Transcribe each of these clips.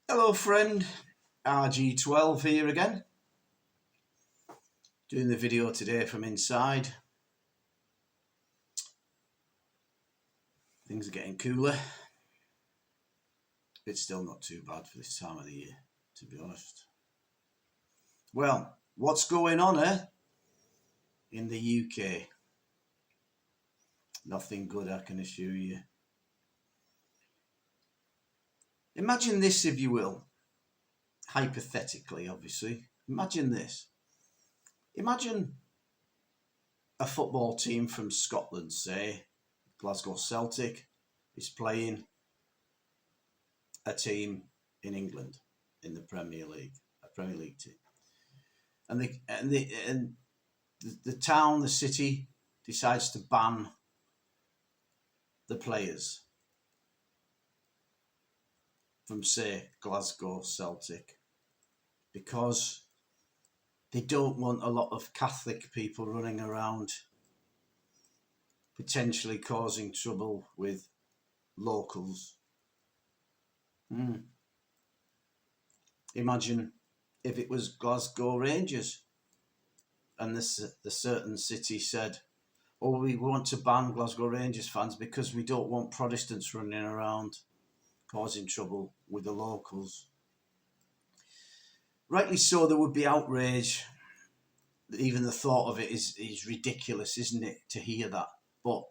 Hello friend, RG12 here again, doing the video today from inside. Things are getting cooler. It's still not too bad for this time of the year, to be honest. Well, what's going on in the UK? Nothing good, I can assure you. Imagine this, if you will, hypothetically, obviously. Imagine this. Imagine a football team from Scotland, say Glasgow Celtic, is playing a team in England in the Premier League, a Premier League team, and the town, the city, decides to ban the players from, say, Glasgow Celtic because they don't want a lot of Catholic people running around potentially causing trouble with locals. Imagine if it was Glasgow Rangers and the certain city said, oh, we want to ban Glasgow Rangers fans because we don't want Protestants running around causing trouble with the locals. Rightly so, there would be outrage. Even the thought of it is ridiculous, isn't it, to hear that? But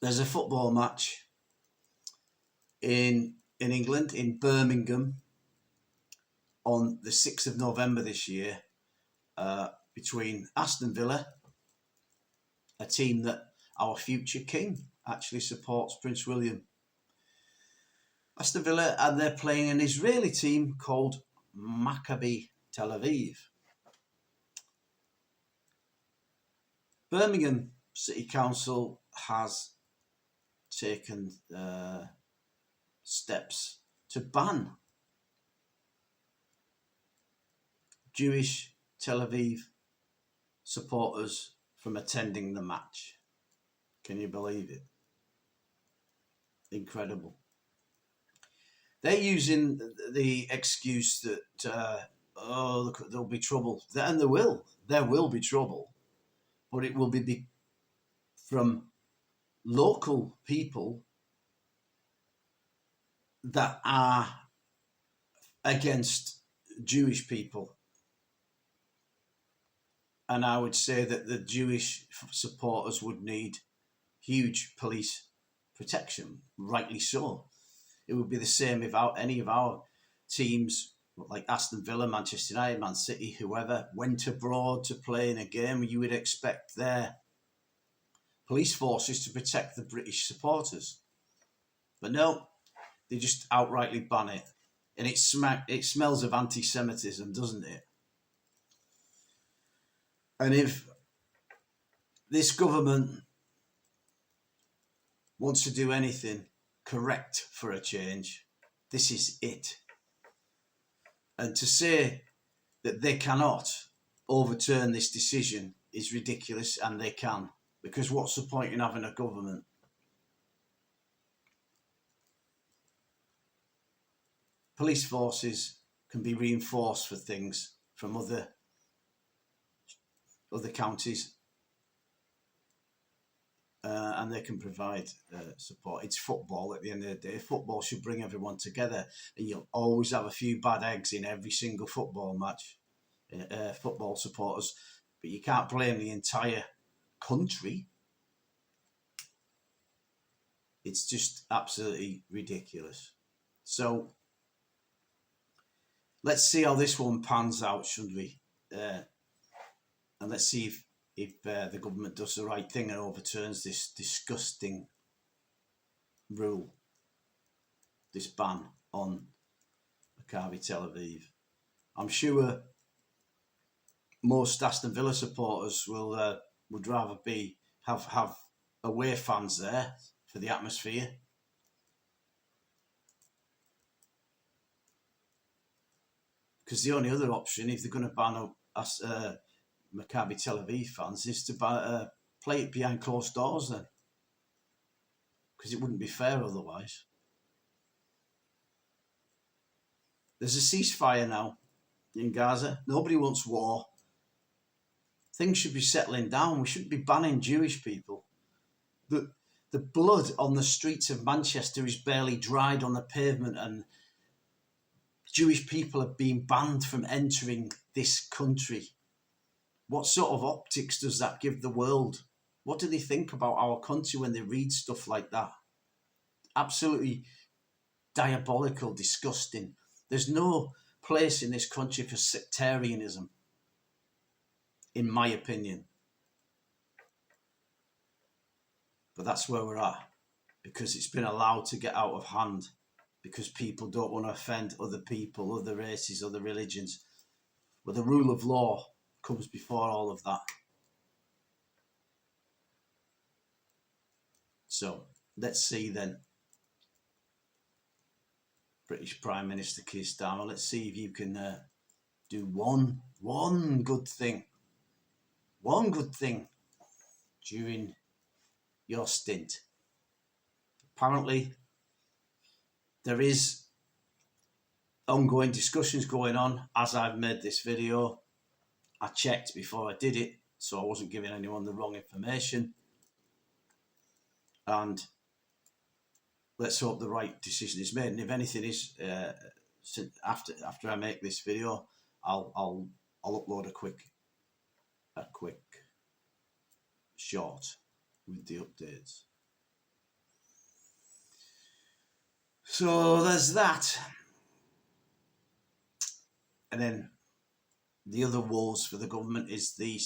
there's a football match in England, in Birmingham, on the 6th of November this year, between Aston Villa, a team that our future king actually supports, Prince William. Aston Villa, and they're playing an Israeli team called Maccabi Tel Aviv. Birmingham City Council has taken steps to ban Jewish Tel Aviv supporters from attending the match. Can you believe it? Incredible. They're using the excuse that, there'll be trouble. And there will be trouble. But it will be from local people that are against Jewish people. And I would say that the Jewish supporters would need huge police protection, rightly so. It would be the same if any of our teams, like Aston Villa, Manchester United, Man City, whoever, went abroad to play in a game. You would expect their police forces to protect the British supporters. But no, they just outrightly ban it. And it smells of antisemitism, doesn't it? And if this government wants to do anything correct for a change, this is it. And to say that they cannot overturn this decision is ridiculous, and they can. Because what's the point in having a government? Police forces can be reinforced for things from other counties, and they can provide support. It's football at the end of the day. Football should bring everyone together, and you'll always have a few bad eggs in every single football match, football supporters, but you can't blame the entire country. It's just absolutely ridiculous. So let's see how this one pans out, should we? And let's see if the government does the right thing and overturns this disgusting rule, this ban on Maccabi Tel Aviv. I'm sure most Aston Villa supporters would rather have away fans there for the atmosphere. Because the only other option, if they're going to ban Maccabi Tel Aviv fans, is to play it behind closed doors then. Because it wouldn't be fair otherwise. There's a ceasefire now in Gaza. Nobody wants war. Things should be settling down. We shouldn't be banning Jewish people. The blood on the streets of Manchester is barely dried on the pavement, and Jewish people are being banned from entering this country. What sort of optics does that give the world? What do they think about our country when they read stuff like that? Absolutely diabolical, disgusting. There's no place in this country for sectarianism, in my opinion. But that's where we're at, because it's been allowed to get out of hand, because people don't want to offend other people, other races, other religions. But the rule of law comes before all of that. So let's see then, British Prime Minister Keir Starmer, let's see if you can do one good thing during your stint. Apparently, there is ongoing discussions going on as I've made this video. I checked before I did it, so I wasn't giving anyone the wrong information. And let's hope the right decision is made. And if anything is, after I make this video, I'll upload a quick short with the updates. So there's that. And then the other woes for the government is the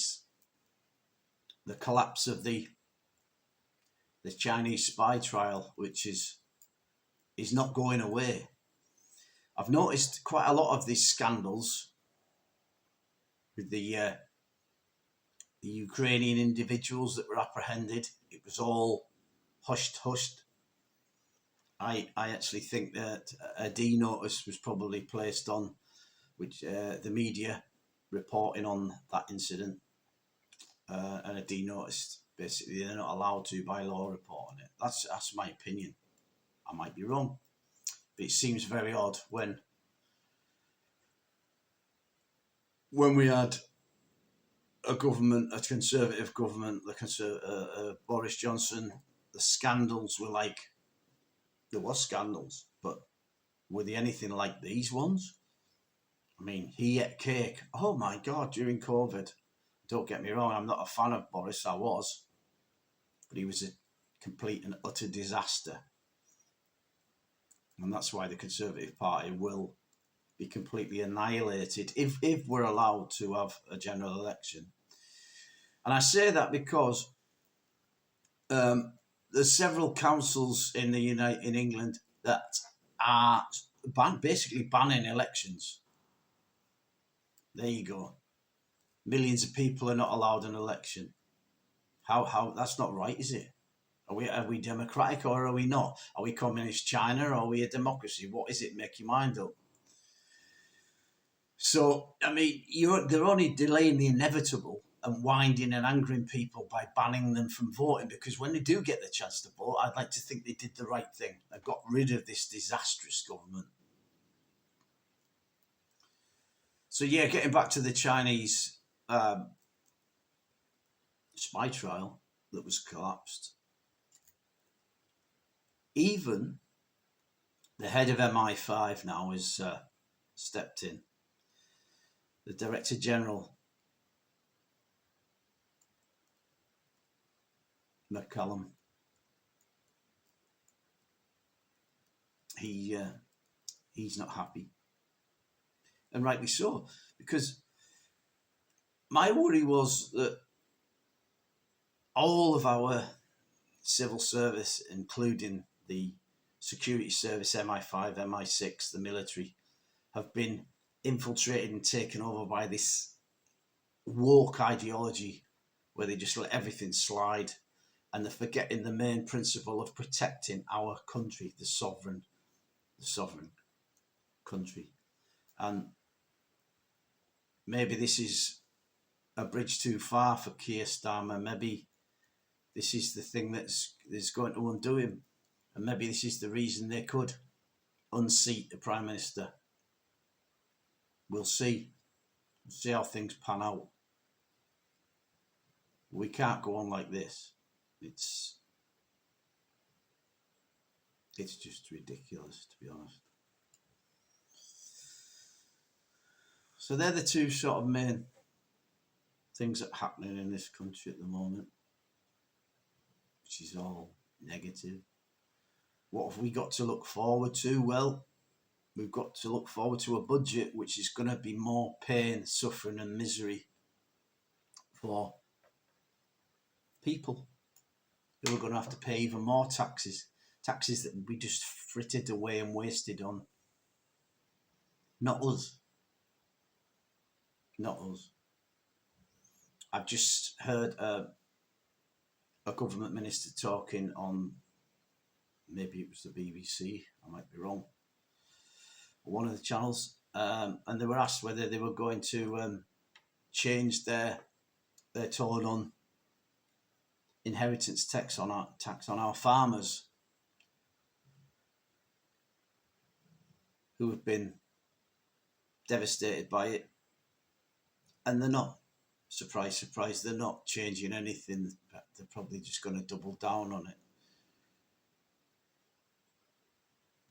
collapse of the Chinese spy trial, which is not going away. I've noticed quite a lot of these scandals with the Ukrainian individuals that were apprehended. It was all hushed. I actually think that a D notice was probably placed on which the media reporting on that incident, and a D notice. Basically, they're not allowed to by law report on it. That's my opinion. I might be wrong, but it seems very odd when we had a government, a Conservative government, Boris Johnson. The scandals were like, there was scandals, but were they anything like these ones? I mean, he ate cake. Oh my God, during COVID. Don't get me wrong, I'm not a fan of Boris, I was. But he was a complete and utter disaster. And that's why the Conservative Party will be completely annihilated if we're allowed to have a general election. And I say that because there's several councils in England that are basically banning elections. There you go. Millions of people are not allowed an election. How that's not right, is it? Are we democratic or are we not? Are we communist China or are we a democracy? What is it? Make your mind up. So, I mean, they're only delaying the inevitable and winding and angering people by banning them from voting, because when they do get the chance to vote, I'd like to think they did the right thing. They got rid of this disastrous government. So, yeah, getting back to the Chinese spy trial that was collapsed. Even the head of MI5 now has stepped in. The Director General, McCallum, he's not happy. And rightly so, because my worry was that all of our civil service, including the security service, MI5, MI6, the military, have been infiltrated and taken over by this woke ideology where they just let everything slide, and they're forgetting the main principle of protecting our country, the sovereign country. And maybe this is a bridge too far for Keir Starmer. Maybe this is the thing that's going to undo him. And maybe this is the reason they could unseat the Prime Minister. We'll see. We'll see how things pan out. We can't go on like this. It's just ridiculous, to be honest. So they're the two sort of main things that are happening in this country at the moment, which is all negative. What have we got to look forward to? Well, we've got to look forward to a budget which is going to be more pain, suffering and misery for people who are going to have to pay even more taxes that we just frittered away and wasted on. Not us. I've just heard a government minister talking on, maybe it was the BBC, I might be wrong, one of the channels, and they were asked whether they were going to change their tone on inheritance tax on our farmers who have been devastated by it, and they're not. Surprise, surprise, they're not changing anything. They're probably just going to double down on it.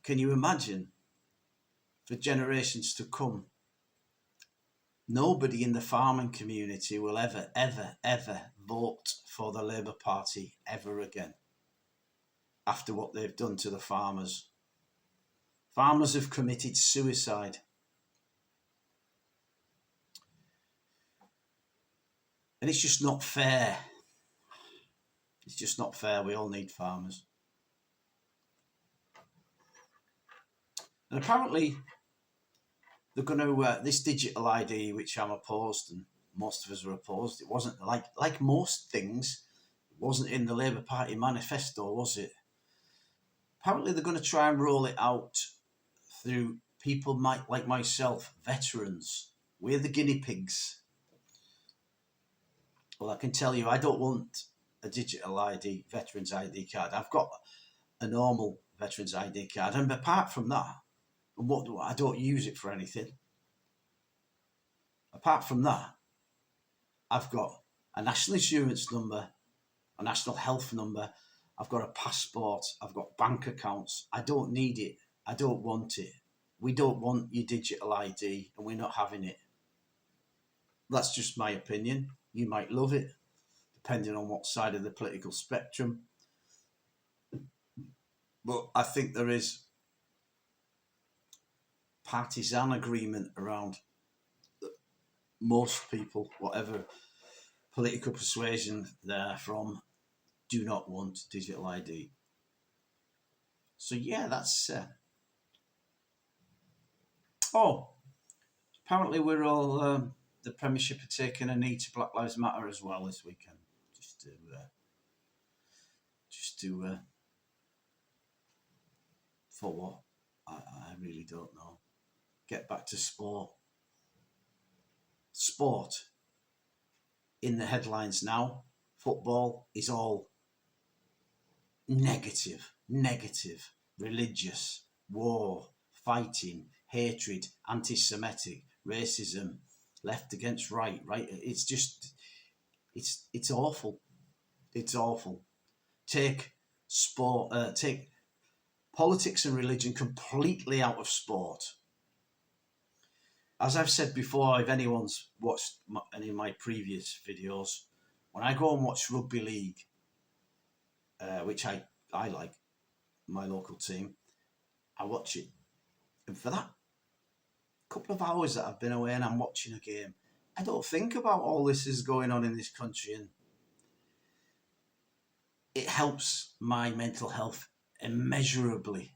Can you imagine, for generations to come, nobody in the farming community will ever vote for the Labour Party ever again after what they've done to the farmers? Farmers have committed suicide. And it's just not fair. It's just not fair. We all need farmers. And apparently, they're going to, this digital ID, which I'm opposed, and most of us are opposed, it wasn't like most things, it wasn't in the Labour Party manifesto, was it? Apparently, they're going to try and roll it out through people like myself, veterans. We're the guinea pigs. Well, I can tell you, I don't want a digital ID, veterans ID card. I've got a normal veterans ID card. And apart from that, I don't use it for anything. Apart from that, I've got a national insurance number, a national health number. I've got a passport. I've got bank accounts. I don't need it. I don't want it. We don't want your digital ID, and we're not having it. That's just my opinion. You might love it, depending on what side of the political spectrum. But I think there is partisan agreement around most people, whatever political persuasion they're from, do not want digital ID. So yeah, that's... apparently we're all... the Premiership are taking a knee to Black Lives Matter as well this weekend. For what? I really don't know. Get back to sport. Sport in the headlines now. Football is all negative, religious, war, fighting, hatred, antisemitic, racism, left against right. It's just, it's awful. It's awful. Take sport, take politics and religion completely out of sport. As I've said before, if anyone's watched any of my previous videos, when I go and watch rugby league, which I like, my local team, I watch it. And for that couple of hours that I've been away and I'm watching a game, I don't think about all this is going on in this country, and it helps my mental health immeasurably.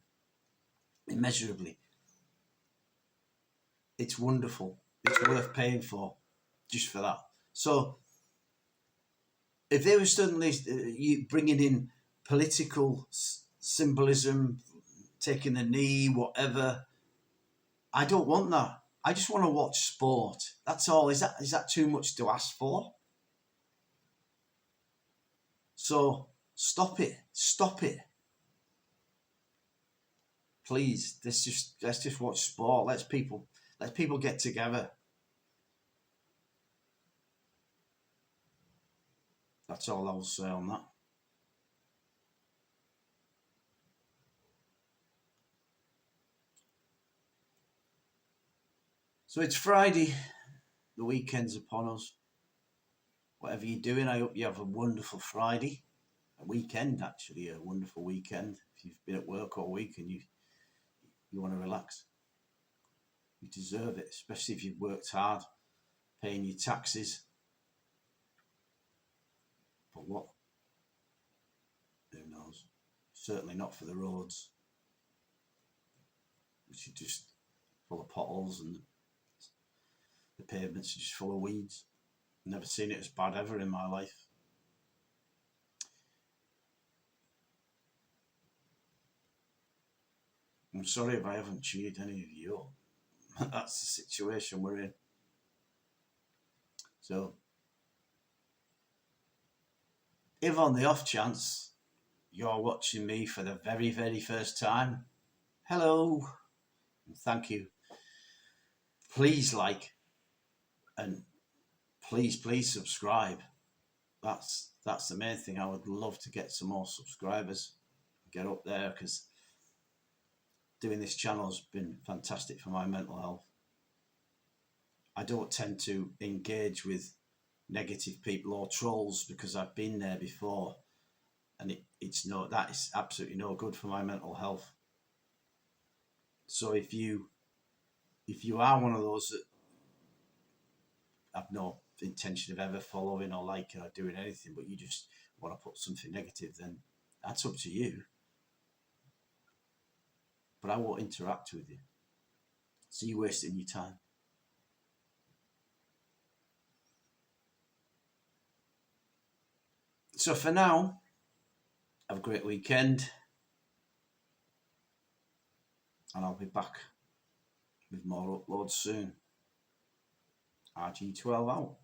It's wonderful. It's worth paying for, just for that. So if they were suddenly bringing in political symbolism, taking a knee, whatever, I don't want that. I just want to watch sport. That's all. Is that too much to ask for? So stop it. Please, let's just watch sport. Let's people Let people get together. That's all I'll say on that. So it's Friday. The weekend's upon us. Whatever you're doing, I hope you have a wonderful Friday. A weekend, actually, a wonderful weekend. If you've been at work all week and you want to relax, you deserve it, especially if you've worked hard, paying your taxes. For what? Who knows? Certainly not for the roads, which are just full of potholes, and the pavements are just full of weeds. Never seen it as bad ever in my life. I'm sorry if I haven't cheered any of you up. That's the situation we're in. So, if on the off chance you're watching me for the very, very first time, hello, and thank you. Please like, and please subscribe. That's the main thing. I would love to get some more subscribers, get up there, because doing this channel has been fantastic for my mental health. I don't tend to engage with negative people or trolls because I've been there before, and that is absolutely no good for my mental health. So if you are one of those that have no intention of ever following or liking or doing anything, but you just want to put something negative, then that's up to you. But I won't interact with you. So you're wasting your time. So for now, have a great weekend. And I'll be back with more uploads soon. RG12 out.